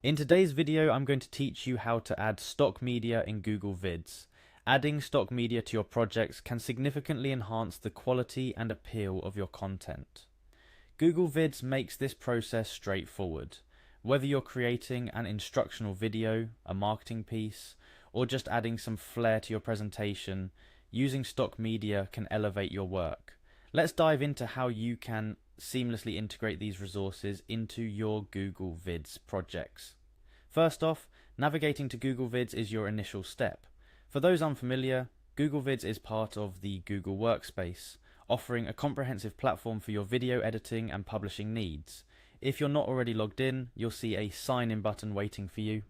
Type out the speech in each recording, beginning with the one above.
In today's video, I'm going to teach you how to add stock media in Google Vids. Adding stock media to your projects can significantly enhance the quality and appeal of your content. Google Vids makes this process straightforward. Whether you're creating an instructional video, a marketing piece, or just adding some flair to your presentation, using stock media can elevate your work. Let's dive into how you can seamlessly integrate these resources into your Google Vids projects. First off, navigating to Google Vids is your initial step. For those unfamiliar, Google Vids is part of the Google Workspace, offering a comprehensive platform for your video editing and publishing needs. If you're not already logged in, you'll see a sign in button waiting for you.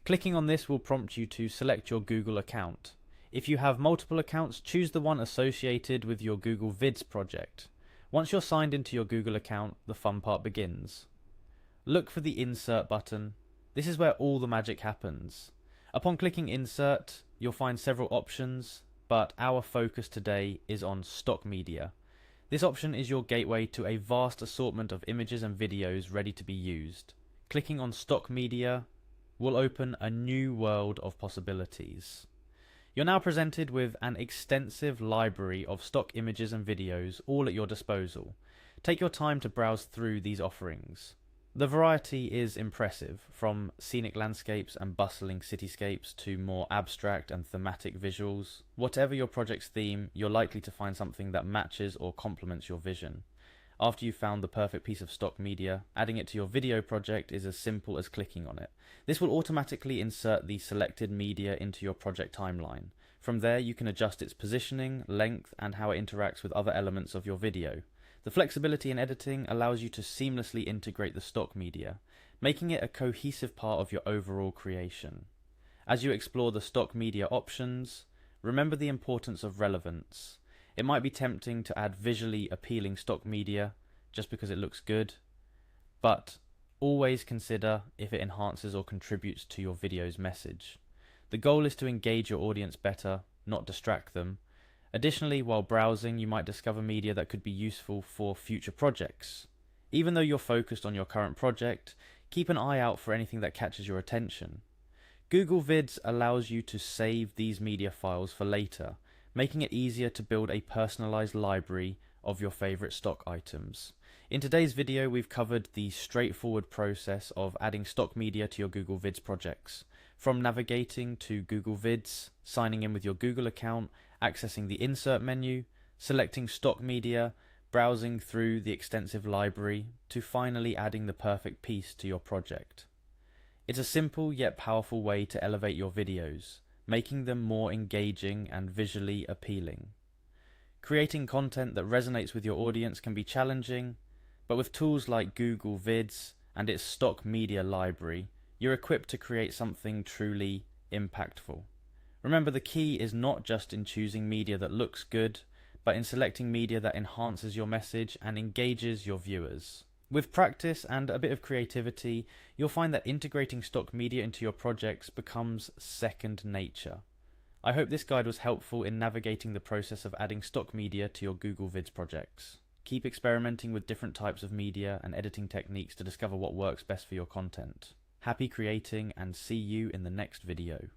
Clicking on this will prompt you to select your Google account. If you have multiple accounts, choose the one associated with your Google Vids project. Once you're signed into your Google account, the fun part begins. Look for the Insert button. This is where all the magic happens. Upon clicking Insert, you'll find several options, but our focus today is on stock media. This option is your gateway to a vast assortment of images and videos ready to be used. Clicking on stock media will open a new world of possibilities. You're now presented with an extensive library of stock images and videos all at your disposal. Take your time to browse through these offerings. The variety is impressive, from scenic landscapes and bustling cityscapes to more abstract and thematic visuals. Whatever your project's theme, you're likely to find something that matches or complements your vision. After you've found the perfect piece of stock media, adding it to your video project is as simple as clicking on it. This will automatically insert the selected media into your project timeline. From there, you can adjust its positioning, length, and how it interacts with other elements of your video. The flexibility in editing allows you to seamlessly integrate the stock media, making it a cohesive part of your overall creation. As you explore the stock media options, remember the importance of relevance. It might be tempting to add visually appealing stock media just because it looks good, but always consider if it enhances or contributes to your video's message. The goal is to engage your audience better, not distract them. Additionally, while browsing, you might discover media that could be useful for future projects. Even though you're focused on your current project, keep an eye out for anything that catches your attention. Google Vids allows you to save these media files for later, making it easier to build a personalized library of your favorite stock items. In today's video, we've covered the straightforward process of adding stock media to your Google Vids projects. From navigating to Google Vids, signing in with your Google account, accessing the Insert menu, selecting stock media, browsing through the extensive library, to finally adding the perfect piece to your project. It's a simple yet powerful way to elevate your videos, making them more engaging and visually appealing. Creating content that resonates with your audience can be challenging, but with tools like Google Vids and its stock media library, you're equipped to create something truly impactful. Remember, the key is not just in choosing media that looks good, but in selecting media that enhances your message and engages your viewers. With practice and a bit of creativity, you'll find that integrating stock media into your projects becomes second nature. I hope this guide was helpful in navigating the process of adding stock media to your Google Vids projects. Keep experimenting with different types of media and editing techniques to discover what works best for your content. Happy creating, and see you in the next video.